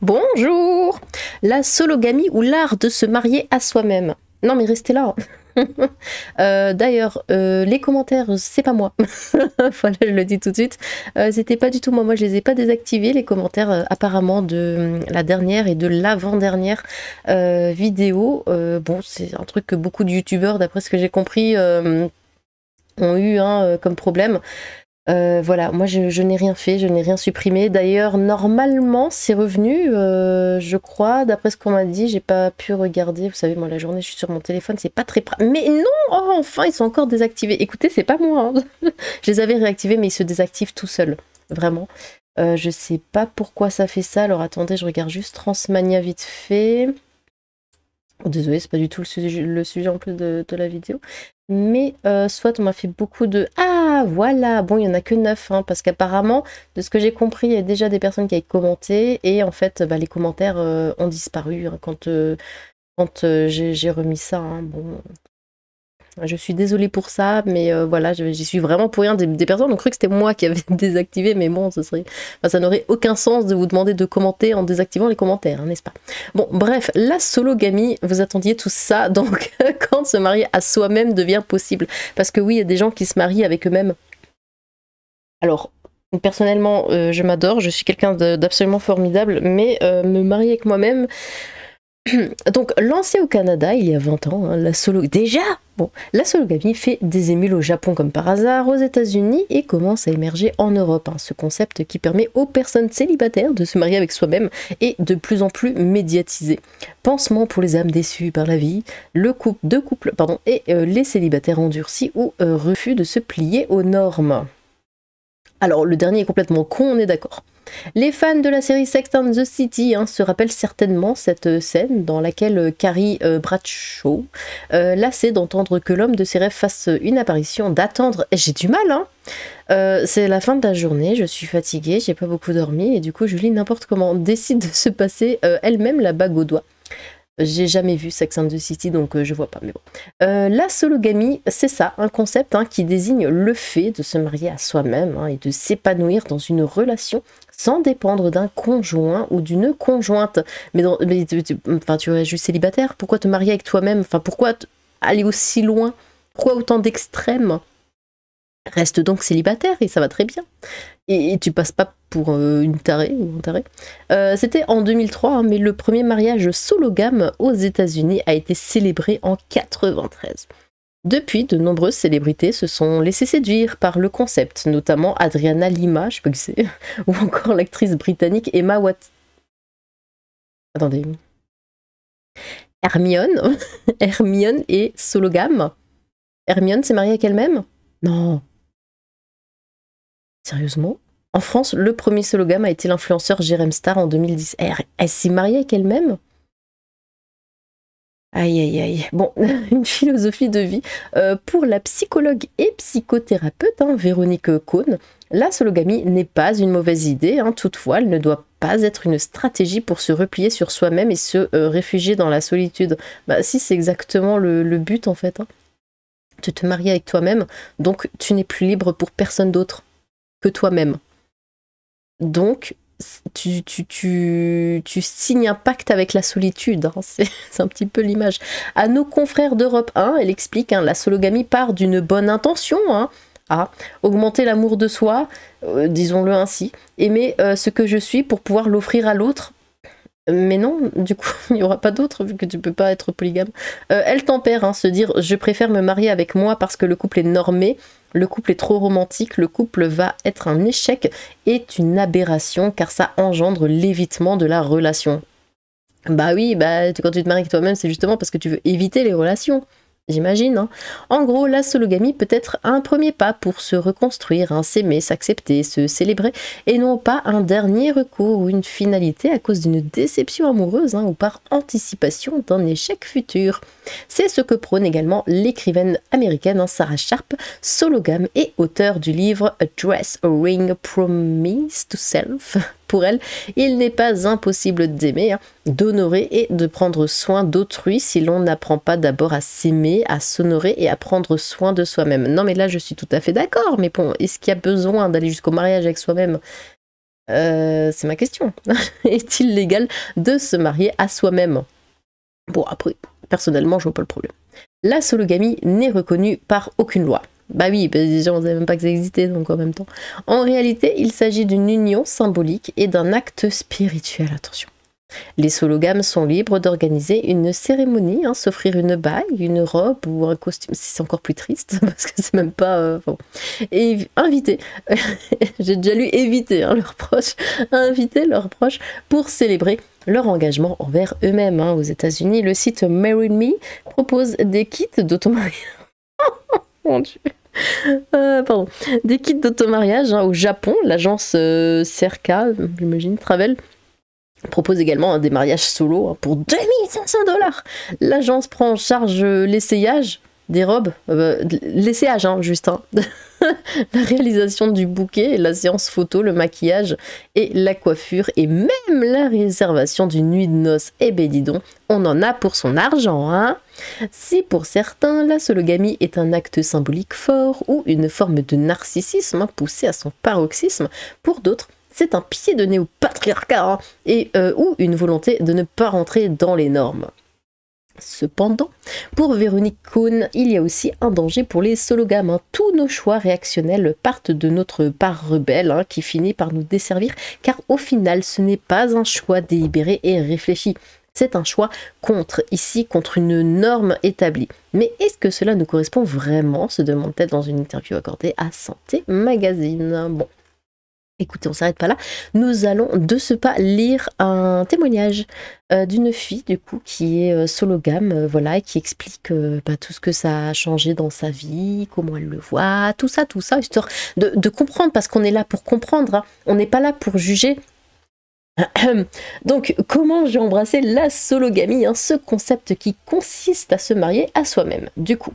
Bonjour! La sologamie ou l'art de se marier à soi-même. Non mais restez là. D'ailleurs, les commentaires, c'est pas moi. Voilà, je le dis tout de suite. C'était pas du tout moi. Moi, je les ai pas désactivés, les commentaires, apparemment de la dernière et de l'avant-dernière vidéo. Bon, c'est un truc que beaucoup de youtubeurs, d'après ce que j'ai compris, ont eu comme problème. Voilà, moi je n'ai rien fait, je n'ai rien supprimé. D'ailleurs, normalement, c'est revenu, je crois, d'après ce qu'on m'a dit, j'ai pas pu regarder. Vous savez, moi la journée, je suis sur mon téléphone, c'est pas très Mais non, oh, enfin, ils sont encore désactivés. Écoutez, c'est pas moi, hein. Je les avais réactivés, mais ils se désactivent tout seuls, vraiment. Je sais pas pourquoi ça fait ça. Alors attendez, je regarde juste Transmania vite fait. Oh, désolé, c'est pas du tout le sujet en plus de la vidéo. Mais soit on m'a fait beaucoup de... Ah, voilà. Bon, il n'y en a que 9, hein, parce qu'apparemment, de ce que j'ai compris, il y a déjà des personnes qui avaient commenté, et en fait, bah, les commentaires ont disparu hein, quand j'ai remis ça. Hein. Bon, je suis désolée pour ça, mais voilà, j'y suis vraiment pour rien. Des personnes ont cru que c'était moi qui avais désactivé, mais bon, ça n'aurait aucun sens de vous demander de commenter en désactivant les commentaires, hein, n'est-ce pas? Bon, bref, la sologamie, vous attendiez tout ça, donc quand se marier à soi-même devient possible. Parce que oui, il y a des gens qui se marient avec eux-mêmes. Alors, personnellement, je m'adore, je suis quelqu'un d'absolument formidable, mais me marier avec moi-même... Donc, lancée au Canada il y a 20 ans, hein, la sologamie fait des émules au Japon comme par hasard, aux États-Unis et commence à émerger en Europe. Hein, ce concept qui permet aux personnes célibataires de se marier avec soi-même est de plus en plus médiatisé. Pansement pour les âmes déçues par la vie, deux couples et les célibataires endurcis ou refus de se plier aux normes. Alors, le dernier est complètement con, on est d'accord. Les fans de la série Sex and the City se rappellent certainement cette scène dans laquelle Carrie Bradshaw, lassée d'entendre que l'homme de ses rêves fasse une apparition, d'attendre. J'ai du mal, hein. C'est la fin de la journée, je suis fatiguée, j'ai pas beaucoup dormi et du coup Julie, n'importe comment, décide de se passer elle-même la bague au doigt. J'ai jamais vu Sex and the City, donc je vois pas, mais bon. La sologamie, c'est ça, un concept qui désigne le fait de se marier à soi-même et de s'épanouir dans une relation sans dépendre d'un conjoint ou d'une conjointe. Mais tu es juste célibataire, pourquoi te marier avec toi-même? Enfin, pourquoi aller aussi loin? Pourquoi autant d'extrêmes? Reste donc célibataire et ça va très bien. Et tu passes pas pour une tarée ou un taré. C'était en 2003, mais le premier mariage sologame aux États-Unis a été célébré en 93. Depuis, de nombreuses célébrités se sont laissées séduire par le concept, notamment Adriana Lima, je sais pas qui c'est, ou encore l'actrice britannique Emma Watson. Attendez. Hermione. Hermione est sologame. Hermione s'est mariée avec elle-même? Non. Sérieusement? En France, le premier sologame a été l'influenceur Jérém Star en 2010. Elle s'est mariée avec elle-même? Aïe aïe aïe. Bon, une philosophie de vie. Pour la psychologue et psychothérapeute Véronique Cohn, la sologamie n'est pas une mauvaise idée. Toutefois, elle ne doit pas être une stratégie pour se replier sur soi-même et se réfugier dans la solitude. Bah si, c'est exactement le but en fait. De te marier avec toi-même, donc tu n'es plus libre pour personne d'autre que toi-même. Donc, tu signes un pacte avec la solitude, c'est un petit peu l'image. À nos confrères d'Europe 1, elle explique, la sologamie part d'une bonne intention, à augmenter l'amour de soi, disons-le ainsi, aimer ce que je suis pour pouvoir l'offrir à l'autre. Mais non, du coup, il n'y aura pas d'autre vu que tu peux pas être polygame. Elle tempère, se dire je préfère me marier avec moi parce que le couple est normé, le couple est trop romantique, le couple va être un échec, est une aberration car ça engendre l'évitement de la relation. Bah oui, quand tu te maries avec toi-même, c'est justement parce que tu veux éviter les relations. J'imagine. En gros, la sologamie peut être un premier pas pour se reconstruire, s'aimer, s'accepter, se célébrer, et non pas un dernier recours ou une finalité à cause d'une déception amoureuse ou par anticipation d'un échec futur. C'est ce que prône également l'écrivaine américaine Sarah Sharp, sologame et auteure du livre A Dress, a Ring, Promise to Self. Pour elle, il n'est pas impossible d'aimer, d'honorer et de prendre soin d'autrui si l'on n'apprend pas d'abord à s'aimer, à s'honorer et à prendre soin de soi-même. Non mais là je suis tout à fait d'accord, mais bon, est-ce qu'il y a besoin d'aller jusqu'au mariage avec soi-même? C'est ma question. Est-il légal de se marier à soi-même? Bon, après, personnellement, je vois pas le problème. La sologamie n'est reconnue par aucune loi. Bah oui, bah déjà on savait même pas que ça existait, donc en même temps. En réalité, il s'agit d'une union symbolique et d'un acte spirituel, attention. Les sologames sont libres d'organiser une cérémonie, hein, s'offrir une bague, une robe ou un costume. C'est encore plus triste, parce que c'est même pas... bon. Et inviter, j'ai déjà lu éviter hein, leurs proches, inviter leurs proches pour célébrer leur engagement envers eux-mêmes. Hein. Aux États-Unis, le site Marry Me propose des kits d'automariage. Mon Dieu. Pardon. Des kits d'automariage hein, au Japon. L'agence Cerca, j'imagine, Travel, propose également des mariages solo hein, pour 2500 $. L'agence prend en charge l'essayage des robes, l'essayage hein, juste, hein. La réalisation du bouquet, la séance photo, le maquillage et la coiffure et même la réservation d'une nuit de noces. Eh ben dis donc, on en a pour son argent, hein. Si pour certains, la sologamie est un acte symbolique fort ou une forme de narcissisme hein, poussé à son paroxysme, pour d'autres, c'est un pied de nez au patriarcat hein, et ou une volonté de ne pas rentrer dans les normes. Cependant, pour Véronique Cohn, il y a aussi un danger pour les sologames. Hein. Tous nos choix réactionnels partent de notre part rebelle hein, qui finit par nous desservir, car au final, ce n'est pas un choix délibéré et réfléchi. C'est un choix contre une norme établie. Mais est-ce que cela nous correspond vraiment, se demande-t-elle dans une interview accordée à Santé Magazine. Bon. Écoutez, on s'arrête pas là. Nous allons de ce pas lire un témoignage d'une fille du coup qui est sologame, voilà, et qui explique tout ce que ça a changé dans sa vie, comment elle le voit, tout ça, histoire de comprendre, parce qu'on est là pour comprendre, hein. On n'est pas là pour juger. Donc, comment j'ai embrassé la sologamie, hein, ce concept qui consiste à se marier à soi-même, du coup.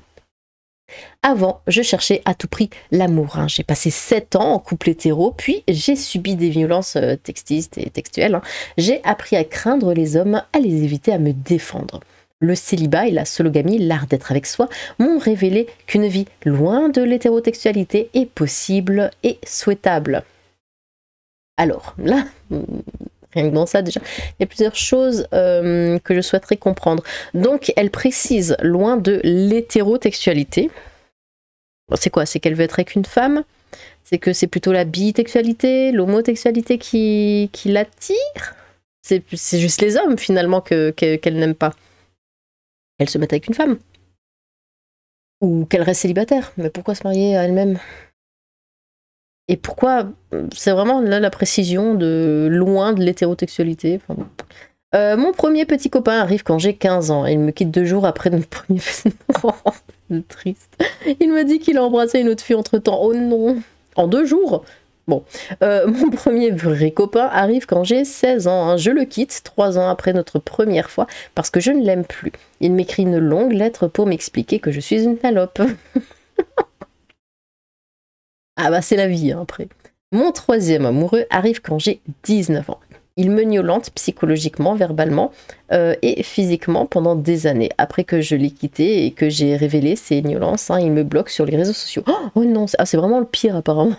Avant, je cherchais à tout prix l'amour. Hein. J'ai passé 7 ans en couple hétéro, puis j'ai subi des violences textistes et textuelles. Hein. J'ai appris à craindre les hommes, à les éviter, à me défendre. Le célibat et la sologamie, l'art d'être avec soi, m'ont révélé qu'une vie loin de l'hétérotextualité est possible et souhaitable. Alors, là, rien que dans ça déjà, il y a plusieurs choses que je souhaiterais comprendre. Donc, elle précise loin de l'hétérotextualité. C'est quoi? C'est qu'elle veut être avec une femme? C'est que c'est plutôt la bitexualité, l'homosexualité qui l'attire? C'est juste les hommes finalement qu'elle n'aime pas. Elle se met avec une femme. Ou qu'elle reste célibataire. Mais pourquoi se marier à elle-même? Et pourquoi? C'est vraiment là la précision de loin de l'hétérotextualité. Enfin, bon. Mon premier petit copain arrive quand j'ai 15 ans. Il me quitte 2 jours après notre premier... C'est triste. Il m'a dit qu'il a embrassé une autre fille entre-temps. Oh non! En 2 jours? Bon. Mon premier vrai copain arrive quand j'ai 16 ans. Hein. Je le quitte 3 ans après notre première fois parce que je ne l'aime plus. Il m'écrit une longue lettre pour m'expliquer que je suis une salope. Ah bah c'est la vie hein, après. Mon troisième amoureux arrive quand j'ai 19 ans. Il me violente psychologiquement, verbalement et physiquement pendant des années. Après que je l'ai quitté et que j'ai révélé ses violences, hein, il me bloque sur les réseaux sociaux. Oh non, c'est vraiment le pire apparemment.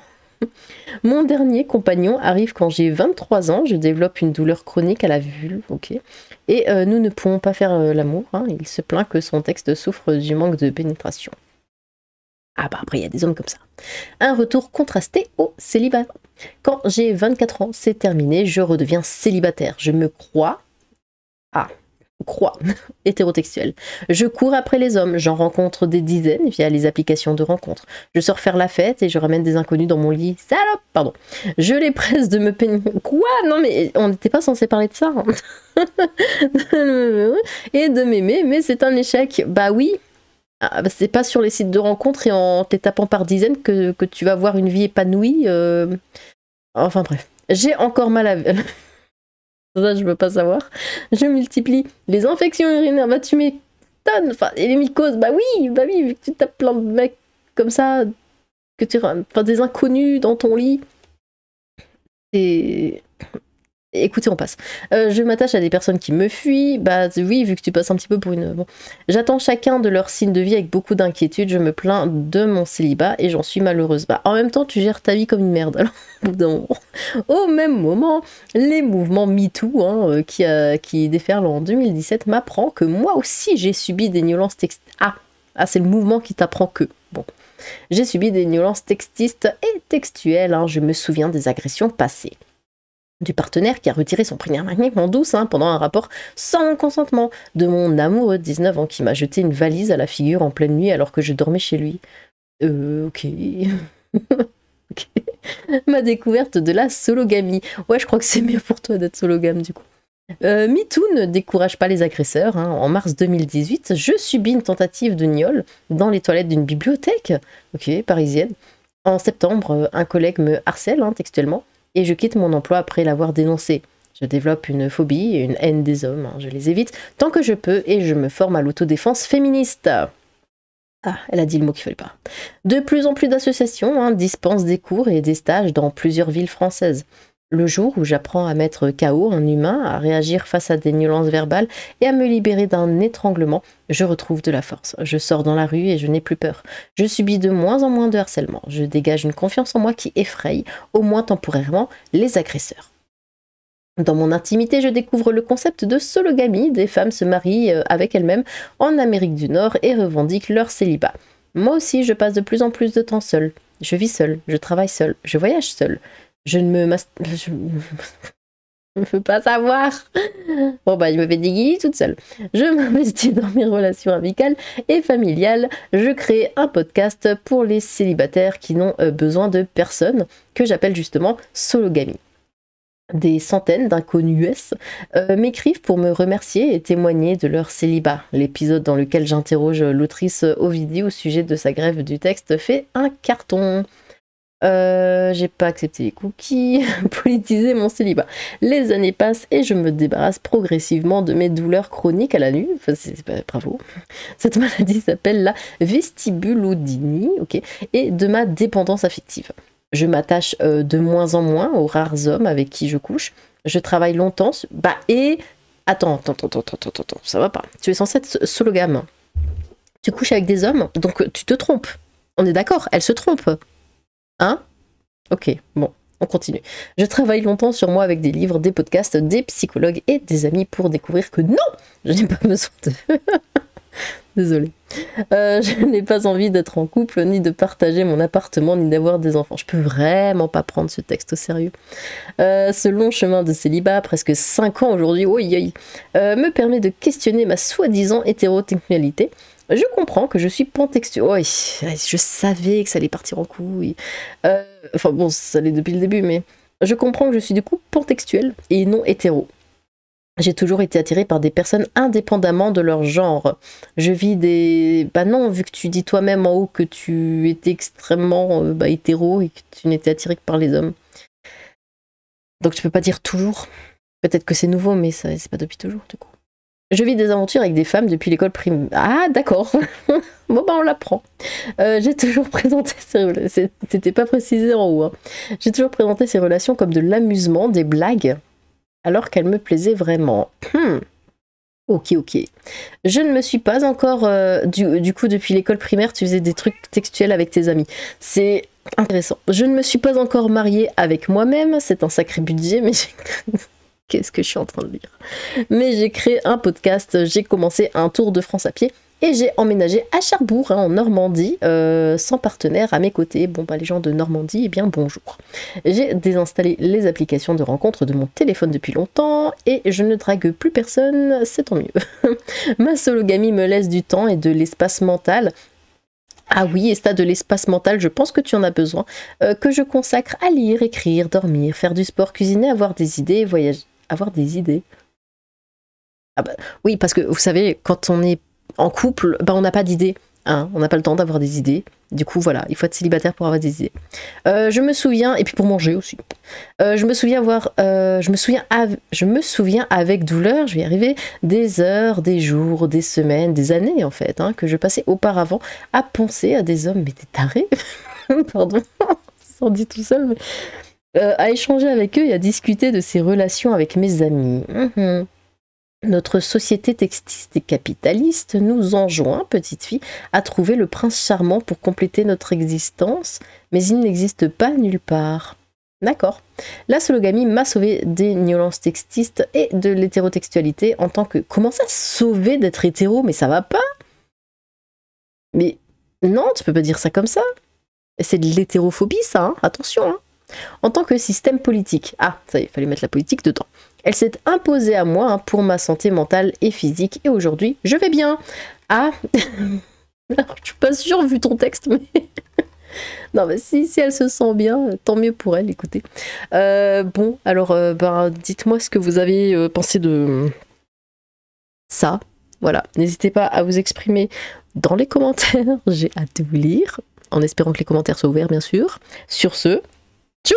Mon dernier compagnon arrive quand j'ai 23 ans. Je développe une douleur chronique à la vulve, ok. Et nous ne pouvons pas faire l'amour. Hein. Il se plaint que son texte souffre du manque de pénétration. Ah bah après il y a des hommes comme ça. Un retour contrasté au célibat. Quand j'ai 24 ans, c'est terminé, je redeviens célibataire. Je me crois hétérotextuel. Je cours après les hommes, j'en rencontre des dizaines via les applications de rencontres. Je sors faire la fête et je ramène des inconnus dans mon lit. Salope, pardon. Je les presse de me peigner. Quoi? Non mais on n'était pas censé parler de ça. Hein. Et de m'aimer, mais c'est un échec. Bah oui. Ah, bah c'est pas sur les sites de rencontres et en te tapant par dizaines que tu vas voir une vie épanouie. Enfin bref. J'ai encore mal à... Ça, je veux pas savoir. Je multiplie les infections urinaires. Bah, tu m'étonnes. Enfin, et les mycoses. Bah oui, vu que tu tapes plein de mecs comme ça, que tu... Enfin, des inconnus dans ton lit. Et... Écoutez, on passe. Je m'attache à des personnes qui me fuient. Bah oui, vu que tu passes un petit peu pour une... Bon. J'attends chacun de leurs signes de vie avec beaucoup d'inquiétude. Je me plains de mon célibat et j'en suis malheureuse. Bah en même temps, tu gères ta vie comme une merde. Alors, au même moment, les mouvements MeToo qui déferlent en 2017 m'apprend que moi aussi j'ai subi des violences textiles. Ah, c'est le mouvement qui t'apprend que... Bon. J'ai subi des violences textistes et textuelles. Je me souviens des agressions passées. Du partenaire qui a retiré son premier magnétique en douce pendant un rapport sans mon consentement, de mon amoureux de 19 ans qui m'a jeté une valise à la figure en pleine nuit alors que je dormais chez lui. Ok. Ok. Ma découverte de la sologamie. Ouais, je crois que c'est mieux pour toi d'être sologame du coup. MeToo ne décourage pas les agresseurs. En mars 2018, je subis une tentative de gnôle dans les toilettes d'une bibliothèque, parisienne. En septembre, un collègue me harcèle textuellement. Et je quitte mon emploi après l'avoir dénoncé. Je développe une phobie et une haine des hommes. Je les évite tant que je peux et je me forme à l'autodéfense féministe. Ah, elle a dit le mot qu'il fallait pas. De plus en plus d'associations dispensent des cours et des stages dans plusieurs villes françaises. Le jour où j'apprends à mettre KO un humain, à réagir face à des violences verbales et à me libérer d'un étranglement, je retrouve de la force. Je sors dans la rue et je n'ai plus peur. Je subis de moins en moins de harcèlement. Je dégage une confiance en moi qui effraie, au moins temporairement, les agresseurs. Dans mon intimité, je découvre le concept de sologamie. Des femmes se marient avec elles-mêmes en Amérique du Nord et revendiquent leur célibat. Moi aussi, je passe de plus en plus de temps seule. Je vis seule, je travaille seule, je voyage seule. Je ne me... Je ne veux pas savoir. Bon bah, je me fais des guillis toute seule. Je m'investis dans mes relations amicales et familiales. Je crée un podcast pour les célibataires qui n'ont besoin de personne, que j'appelle justement Sologamie. Des centaines d'inconnus m'écrivent pour me remercier et témoigner de leur célibat. L'épisode dans lequel j'interroge l'autrice Ovidie au sujet de sa grève du texte fait un carton. J'ai pas accepté les cookies, politiser mon célibat. Les années passent et je me débarrasse progressivement de mes douleurs chroniques à la nuit. Enfin, bravo. Cette maladie s'appelle la vestibulodynie, et de ma dépendance affective. Je m'attache de moins en moins aux rares hommes avec qui je couche. Je travaille longtemps. Attends, ça va pas. Tu es censé être sologame. Tu couches avec des hommes, donc tu te trompes. On est d'accord, elle se trompe. Ok, bon, on continue. Je travaille longtemps sur moi avec des livres, des podcasts, des psychologues et des amis pour découvrir que non, je n'ai pas besoin de... Désolée. Je n'ai pas envie d'être en couple, ni de partager mon appartement, ni d'avoir des enfants. Je peux vraiment pas prendre ce texte au sérieux. Ce long chemin de célibat, presque 5 ans aujourd'hui, me permet de questionner ma soi-disant hétérotextualité. Je comprends que je suis pansexuelle. Oui, je savais que ça allait partir en couille. Enfin bon, ça allait depuis le début, mais je comprends que je suis du coup pansexuelle et non hétéro. J'ai toujours été attirée par des personnes indépendamment de leur genre. Je vis des... Bah non, vu que tu dis toi-même en haut que tu étais extrêmement hétéro et que tu n'étais attirée que par les hommes. Donc tu peux pas dire toujours. Peut-être que c'est nouveau, mais ça c'est pas depuis toujours du coup. Je vis des aventures avec des femmes depuis l'école primaire. Ah, d'accord. Bon, bah, on l'apprend. J'ai toujours présenté ces relations. C'était pas précisé en haut. J'ai toujours présenté ces relations comme de l'amusement, des blagues, alors qu'elles me plaisaient vraiment. Ok. Je ne me suis pas encore... du coup, depuis l'école primaire, tu faisais des trucs textuels avec tes amis. C'est intéressant. Je ne me suis pas encore mariée avec moi-même. C'est un sacré budget, mais qu'est-ce que je suis en train de lire? Mais j'ai créé un podcast, j'ai commencé un tour de France à pied et j'ai emménagé à Cherbourg, en Normandie, sans partenaire à mes côtés. Bon, bah les gens de Normandie, eh bien bonjour. J'ai désinstallé les applications de rencontre de mon téléphone depuis longtemps et je ne drague plus personne, c'est tant mieux. Ma sologamie me laisse du temps et de l'espace mental. Ah oui, et ça de l'espace mental, je pense que tu en as besoin, que je consacre à lire, écrire, dormir, faire du sport, cuisiner, avoir des idées, voyager. Avoir des idées. Ah bah, oui, parce que vous savez, quand on est en couple, bah on n'a pas d'idées. On n'a pas le temps d'avoir des idées. Du coup, voilà, il faut être célibataire pour avoir des idées. Je me souviens, et puis pour manger aussi. Je me souviens avec douleur, je vais y arriver, des heures, des jours, des semaines, des années en fait, que je passais auparavant à penser à des hommes, mais des tarés. Pardon, ça s'en dit tout seul, mais... À échanger avec eux et à discuter de ses relations avec mes amis. Notre société textiste et capitaliste nous enjoint, petite fille, à trouver le prince charmant pour compléter notre existence, mais il n'existe pas nulle part. D'accord. La sologamie m'a sauvé des violences textistes et de l'hétérotextualité en tant que... Comment ça, sauver d'être hétéro? Mais ça va pas? Mais non, tu peux pas dire ça comme ça. C'est de l'hétérophobie, ça, hein. Attention, hein. En tant que système politique. Ah, ça y est, il fallait mettre la politique dedans. Elle s'est imposée à moi, hein, pour ma santé mentale et physique, et aujourd'hui, je vais bien. Ah, alors, je suis pas sûre vu ton texte, mais... non, mais si elle se sent bien, tant mieux pour elle, écoutez. Bon, alors, dites-moi ce que vous avez pensé de ça. Voilà, n'hésitez pas à vous exprimer dans les commentaires, j'ai hâte de vous lire, en espérant que les commentaires soient ouverts, bien sûr. Sur ce, tchou!